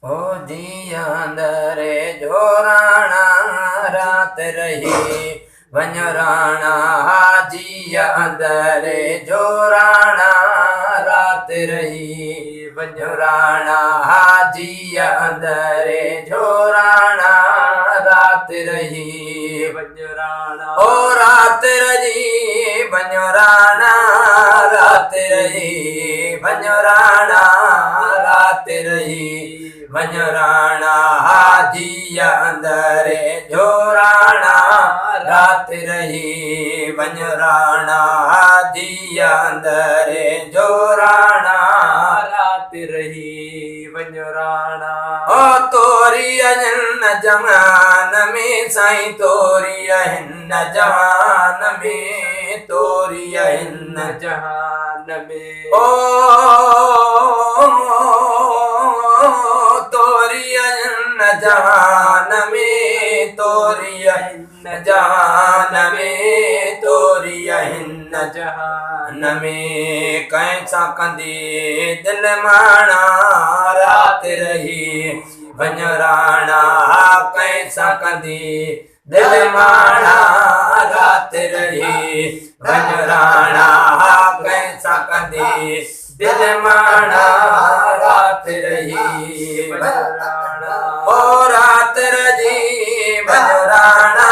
ओ दिया अंदरे जोराना रात रही वन राणा जिया अंदरे जोराना रात रही वन राणा जिया अंदरे जोराना रात रही वन राणा ओ रात रही वन राणा रात रही वन राणा रात रही वन राणा जिया अंदरे जोराना रात रही वन राणा जिया अंदरे जोराना रात रही वन राणा ओ तोरी हिन जहान में साईं तोरी हिन जहान में तोरी हिन जहान में ओ जहान में तोरिया हिन जहान में तोरिया हिन जहान में कैसा कंदी दिल माना रात रही वन राणा कैसा कंदी दिल माना रात रही वन राणा कैसा कंदी दिल माना रात रही वन राणा ओ रात रही वन राणा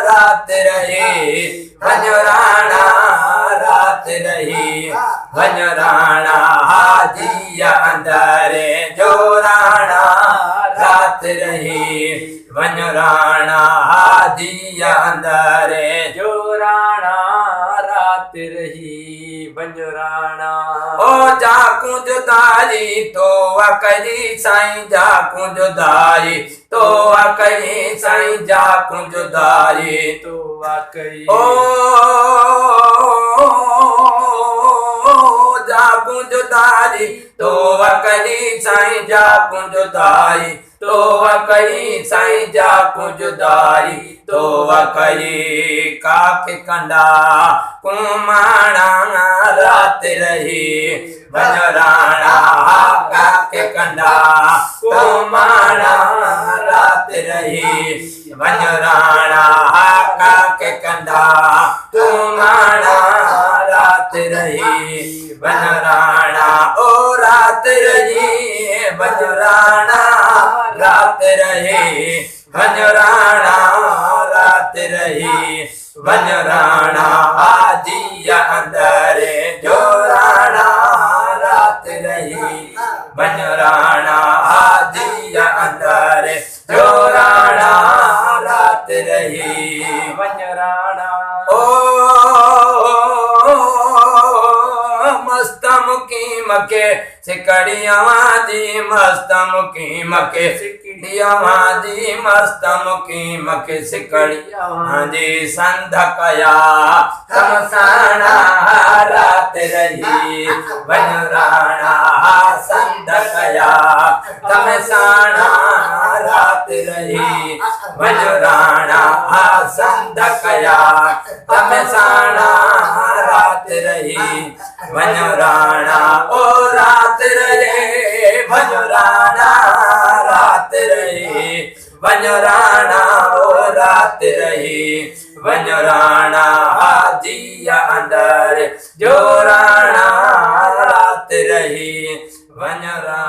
रात रही वन राणा रात रही वन राणा जिया अंदरे जोराना रात रही वन राणा जिया अंदरे जोराना रात रही वन राणा ओ जाकू जुदाई तो अकली साईं जाकू जुदाई तो अकली साईं जाकू जुदाई तो अकली ओ जाकू जुदाई तो अकली साईं जाकू जुदाई तो अकली साईं जाकू जुदाई तो अकली काके कंडा कुमाणा रात रही वन राणा काके कंडा कुमाणा रात रही वन राणा काके कंडा कुमाणा रात रही वन राणा ओ रात रही वन राणा रात रही वन राणा रात रही वन राणा जिया अंदरे जोराना रात रही वन राणा जिया अंदरे जोराना रात रही वन राणा मस्त मुकीम के सिकड़िया जी मस्त मुकीम के सिकड़िया जी मस्त मुकीम के सिकड़िया जी संध कया तमसाना रात रही वन राणा संध कया तमसाना रात रही वन राणा संध कया तमसाना रात रही वन राणा ओ रात रहे वन राणा रात रही वन राणा ओ रात रही वन राणा जिया अंदर जो राणा रात रही वन राणा।